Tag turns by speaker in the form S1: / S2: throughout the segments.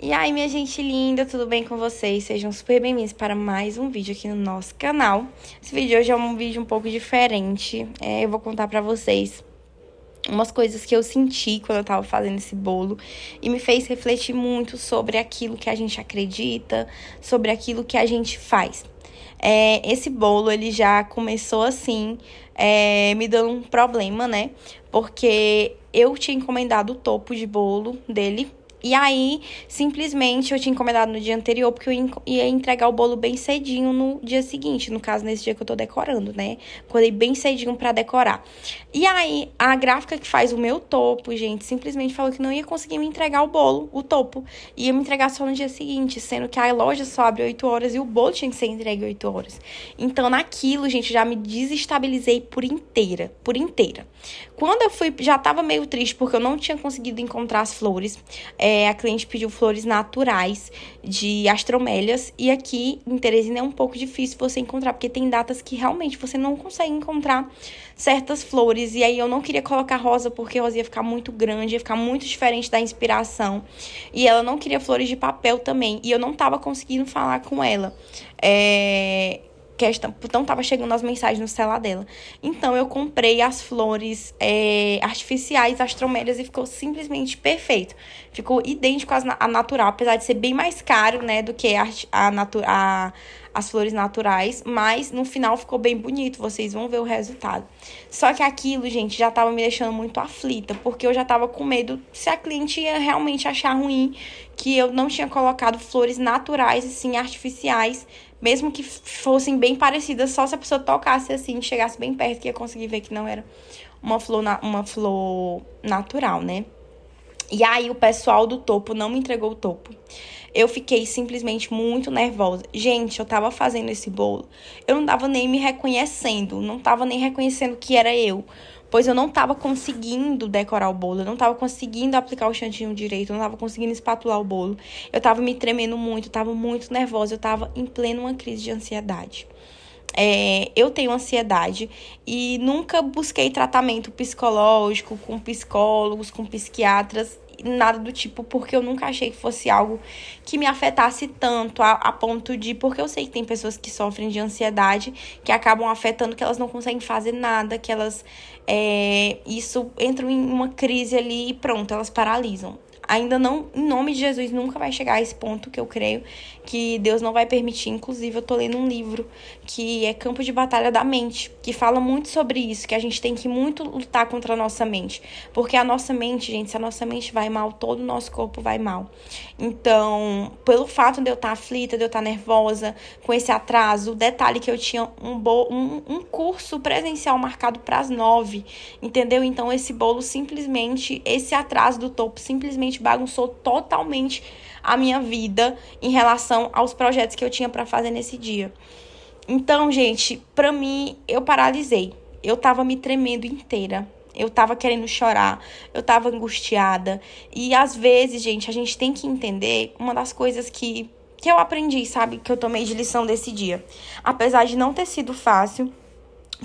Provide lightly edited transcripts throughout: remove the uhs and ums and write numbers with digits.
S1: E aí, minha gente linda, tudo bem com vocês? Sejam super bem-vindos para mais um vídeo aqui no nosso canal. Esse vídeo hoje é um vídeo um pouco diferente. Eu vou contar pra vocês umas coisas que eu senti quando eu tava fazendo esse bolo e me fez refletir muito sobre aquilo que a gente acredita, sobre aquilo que a gente faz. Esse bolo, ele já começou assim, me dando um problema, né? Porque eu tinha encomendado o topo de bolo dele. E aí, simplesmente, eu tinha encomendado no dia anterior, porque eu ia entregar o bolo bem cedinho no dia seguinte. No caso, nesse dia que eu tô decorando, né? Acordei bem cedinho pra decorar. E aí, a gráfica que faz o meu topo, gente, simplesmente falou que não ia conseguir me entregar o bolo, o topo. Ia me entregar só no dia seguinte, sendo que a loja só abre 8 horas e o bolo tinha que ser entregue 8 horas. Então, naquilo, gente, já me desestabilizei por inteira, por inteira. Quando eu fui, já tava meio triste, porque eu não tinha conseguido encontrar as flores. A cliente pediu flores naturais de astromélias. E aqui em Teresina é um pouco difícil você encontrar, porque tem datas que realmente você não consegue encontrar certas flores. E aí eu não queria colocar rosa, porque rosa ia ficar muito grande, ia ficar muito diferente da inspiração. E ela não queria flores de papel também. E eu não tava conseguindo falar com ela. Então tava chegando as mensagens no celular dela. Então eu comprei as flores artificiais, astromélias, e ficou simplesmente perfeito. Ficou idêntico à natural, apesar de ser bem mais caro, né, do que as flores naturais, mas no final ficou bem bonito, vocês vão ver o resultado. Só que aquilo, gente, já tava me deixando muito aflita, porque eu já tava com medo se a cliente ia realmente achar ruim que eu não tinha colocado flores naturais, assim, artificiais, mesmo que fossem bem parecidas, só se a pessoa tocasse assim, chegasse bem perto, que ia conseguir ver que não era uma flor natural, né? E aí o pessoal do topo não me entregou o topo. Eu fiquei simplesmente muito nervosa. Gente, eu tava fazendo esse bolo, eu não tava nem me reconhecendo, não tava nem reconhecendo que era eu. Pois eu não tava conseguindo decorar o bolo, eu não tava conseguindo aplicar o chantilly direito, eu não tava conseguindo espatular o bolo. Eu tava me tremendo muito, eu tava muito nervosa, eu tava em plena uma crise de ansiedade. Eu tenho ansiedade e nunca busquei tratamento psicológico com psicólogos, com psiquiatras, nada do tipo, porque eu nunca achei que fosse algo que me afetasse tanto a ponto de... Porque eu sei que tem pessoas que sofrem de ansiedade, que acabam afetando, que elas não conseguem fazer nada, que elas... isso entram em uma crise ali e pronto, elas paralisam. Ainda não, em nome de Jesus, nunca vai chegar a esse ponto, que eu creio que Deus não vai permitir. Inclusive, eu tô lendo um livro que é Campo de Batalha da Mente, que fala muito sobre isso, que a gente tem que muito lutar contra a nossa mente. Porque a nossa mente, gente, se a nossa mente vai mal, todo o nosso corpo vai mal. Então, pelo fato de eu estar aflita, de eu estar nervosa, com esse atraso, o detalhe que eu tinha um curso presencial marcado para as 9, entendeu? Então, esse bolo simplesmente, esse atraso do topo simplesmente bagunçou totalmente a minha vida em relação aos projetos que eu tinha para fazer nesse dia. Então, gente, pra mim, eu paralisei. Eu tava me tremendo inteira. Eu tava querendo chorar. Eu tava angustiada. E às vezes, gente, a gente tem que entender uma das coisas que eu aprendi, sabe? Que eu tomei de lição desse dia. Apesar de não ter sido fácil,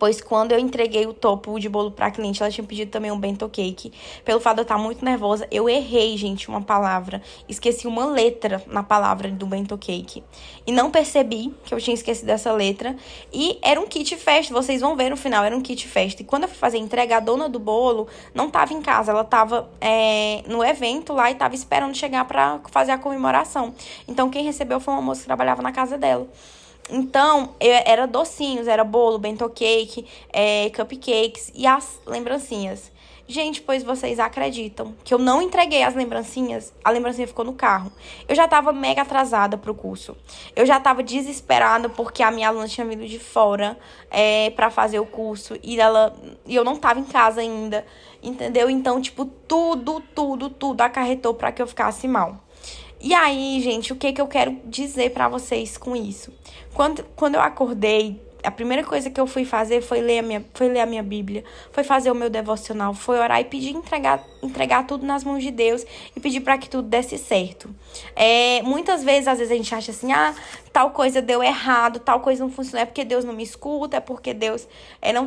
S1: pois quando eu entreguei o topo de bolo pra cliente, ela tinha pedido também um bento cake. Pelo fato de eu estar muito nervosa, eu errei, gente, uma palavra. Esqueci uma letra na palavra do bento cake. E não percebi que eu tinha esquecido essa letra. E era um kit festa, vocês vão ver no final, era um kit festa. E quando eu fui fazer a entrega, a dona do bolo não tava em casa. Ela tava no evento lá e tava esperando chegar pra fazer a comemoração. Então quem recebeu foi uma moça que trabalhava na casa dela. Então, era docinhos, era bolo, bento cake, cupcakes e as lembrancinhas. Gente, pois vocês acreditam que eu não entreguei as lembrancinhas? A lembrancinha ficou no carro. Eu já tava mega atrasada pro curso. Eu já tava desesperada porque a minha aluna tinha vindo de fora pra fazer o curso. E eu não tava em casa ainda, entendeu? Então, tipo, tudo acarretou pra que eu ficasse mal. E aí, gente, o que eu quero dizer pra vocês com isso? Quando eu acordei, A primeira coisa que eu fui fazer foi ler a minha Bíblia, foi fazer o meu devocional, foi orar e pedir, entregar tudo nas mãos de Deus e pedir para que tudo desse certo. Muitas vezes, às vezes a gente acha assim, tal coisa deu errado, tal coisa não funcionou, é porque Deus não me escuta, é porque Deus não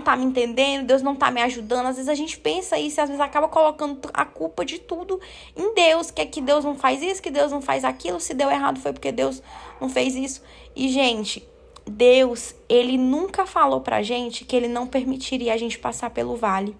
S1: tá me entendendo, Deus não tá me ajudando. Às vezes a gente pensa isso e às vezes acaba colocando a culpa de tudo em Deus, que Deus não faz isso, que Deus não faz aquilo, se deu errado foi porque Deus não fez isso. E, gente, Deus, ele nunca falou pra gente que ele não permitiria a gente passar pelo vale.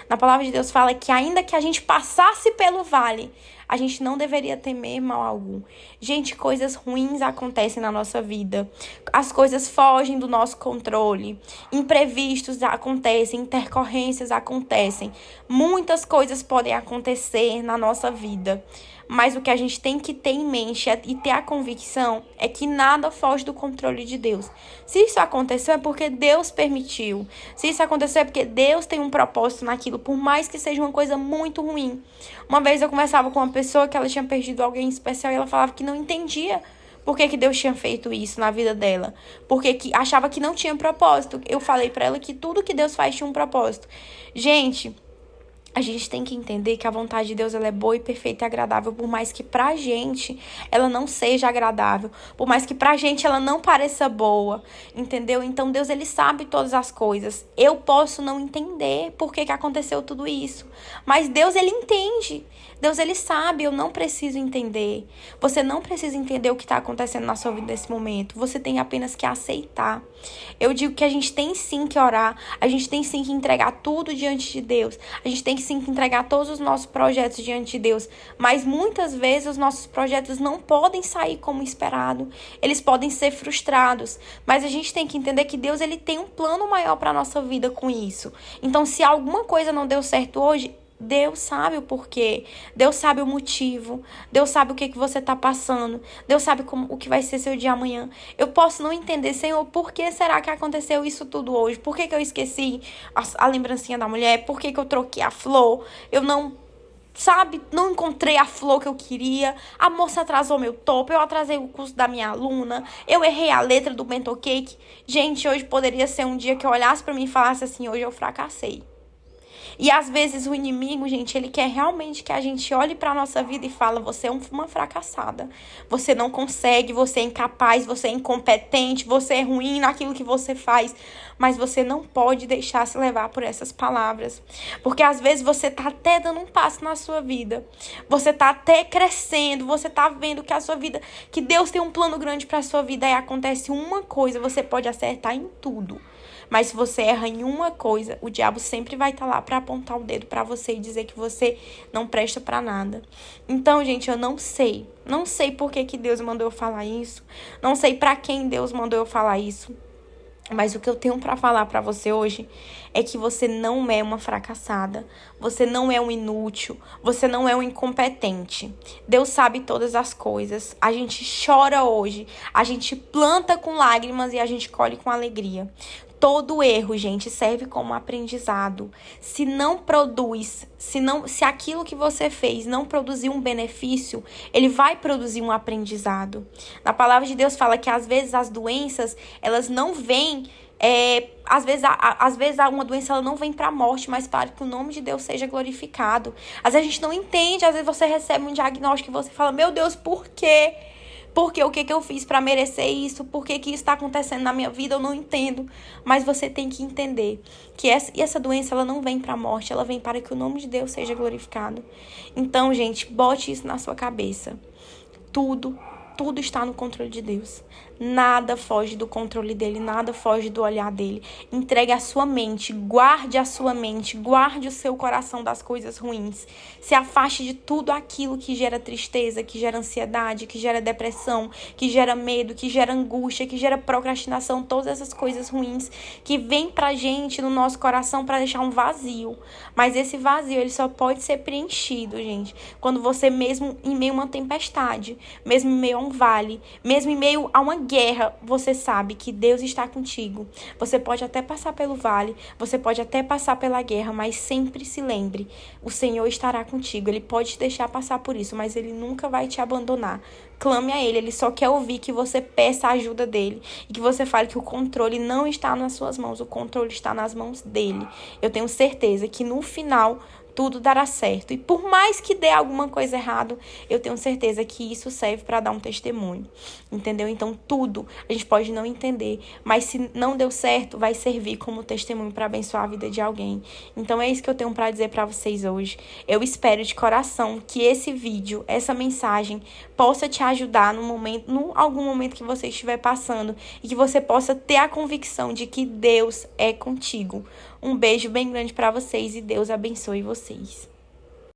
S1: Na palavra de Deus fala que ainda que a gente passasse pelo vale, a gente não deveria temer mal algum. Gente, coisas ruins acontecem na nossa vida. As coisas fogem do nosso controle. Imprevistos acontecem, intercorrências acontecem. Muitas coisas podem acontecer na nossa vida. Mas o que a gente tem que ter em mente e ter a convicção é que nada foge do controle de Deus. Se isso aconteceu é porque Deus permitiu. Se isso aconteceu é porque Deus tem um propósito naquilo, por mais que seja uma coisa muito ruim. Uma vez eu conversava com uma pessoa que ela tinha perdido alguém especial e ela falava que não entendia por que Deus tinha feito isso na vida dela. Porque achava que não tinha propósito. Eu falei pra ela que tudo que Deus faz tinha um propósito. Gente, a gente tem que entender que a vontade de Deus ela é boa e perfeita e agradável, por mais que pra gente ela não seja agradável, por mais que pra gente ela não pareça boa, entendeu? Então Deus, ele sabe todas as coisas. Eu posso não entender por que aconteceu tudo isso, mas Deus, ele entende. Deus, ele sabe, eu não preciso entender. Você não precisa entender o que está acontecendo na sua vida nesse momento. Você tem apenas que aceitar. Eu digo que a gente tem sim que orar. A gente tem sim que entregar tudo diante de Deus. A gente tem sim que entregar todos os nossos projetos diante de Deus. Mas muitas vezes os nossos projetos não podem sair como esperado. Eles podem ser frustrados. Mas a gente tem que entender que Deus, ele tem um plano maior para a nossa vida com isso. Então, se alguma coisa não deu certo hoje, Deus sabe o porquê, Deus sabe o motivo, Deus sabe o que você está passando, Deus sabe o que vai ser seu dia amanhã. Eu posso não entender, Senhor, por que será que aconteceu isso tudo hoje? Por que eu esqueci a lembrancinha da mulher? Por que eu troquei a flor? Eu não encontrei a flor que eu queria, a moça atrasou meu topo, eu atrasei o curso da minha aluna, eu errei a letra do bento cake. Gente, hoje poderia ser um dia que eu olhasse para mim e falasse assim, hoje eu fracassei. E às vezes o inimigo, gente, ele quer realmente que a gente olhe para a nossa vida e fala, você é uma fracassada. Você não consegue, você é incapaz, você é incompetente, você é ruim naquilo que você faz. Mas você não pode deixar se levar por essas palavras. Porque às vezes você tá até dando um passo na sua vida. Você tá até crescendo, você tá vendo que a sua vida, que Deus tem um plano grande para a sua vida e acontece uma coisa, você pode acertar em tudo. Mas se você erra em uma coisa, o diabo sempre vai estar lá para apontar o dedo para você e dizer que você não presta para nada. Então, gente, eu não sei. Não sei por que Deus mandou eu falar isso. Não sei para quem Deus mandou eu falar isso. Mas o que eu tenho para falar para você hoje é que você não é uma fracassada, você não é um inútil, você não é um incompetente. Deus sabe todas as coisas. A gente chora hoje, a gente planta com lágrimas e a gente colhe com alegria. Todo erro, gente, serve como aprendizado. Se não produz, se aquilo que você fez não produzir um benefício, ele vai produzir um aprendizado. Na palavra de Deus fala que às vezes as doenças, elas não vêm, às vezes uma doença ela não vem para a morte, mas para que o nome de Deus seja glorificado. Às vezes a gente não entende, às vezes você recebe um diagnóstico e você fala, meu Deus, por quê? Porque o que eu fiz para merecer isso? Por que isso está acontecendo na minha vida? Eu não entendo. Mas você tem que entender que essa doença ela não vem para a morte. Ela vem para que o nome de Deus seja glorificado. Então, gente, bote isso na sua cabeça. Tudo está no controle de Deus. Nada foge do controle dele, nada foge do olhar dele. Entregue a sua mente, guarde a sua mente, guarde o seu coração das coisas ruins. Se afaste de tudo aquilo que gera tristeza, que gera ansiedade, que gera depressão, que gera medo, que gera angústia, que gera procrastinação, todas essas coisas ruins que vêm pra gente no nosso coração para deixar um vazio. Mas esse vazio, ele só pode ser preenchido, gente, quando você mesmo em meio a uma tempestade, mesmo em meio a um vale, mesmo em meio a uma guerra, você sabe que Deus está contigo. Você pode até passar pelo vale, você pode até passar pela guerra, mas sempre se lembre, o Senhor estará contigo. Ele pode te deixar passar por isso, mas Ele nunca vai te abandonar. Clame a Ele só quer ouvir que você peça a ajuda dEle e que você fale que o controle não está nas suas mãos, o controle está nas mãos dEle. Eu tenho certeza que no final tudo dará certo. E por mais que dê alguma coisa errada, eu tenho certeza que isso serve para dar um testemunho. Entendeu? Então, tudo a gente pode não entender, mas se não deu certo, vai servir como testemunho para abençoar a vida de alguém. Então, é isso que eu tenho para dizer para vocês hoje. Eu espero de coração que esse vídeo, essa mensagem, possa te ajudar algum momento que você estiver passando e que você possa ter a convicção de que Deus é contigo. Um beijo bem grande para vocês e Deus abençoe vocês.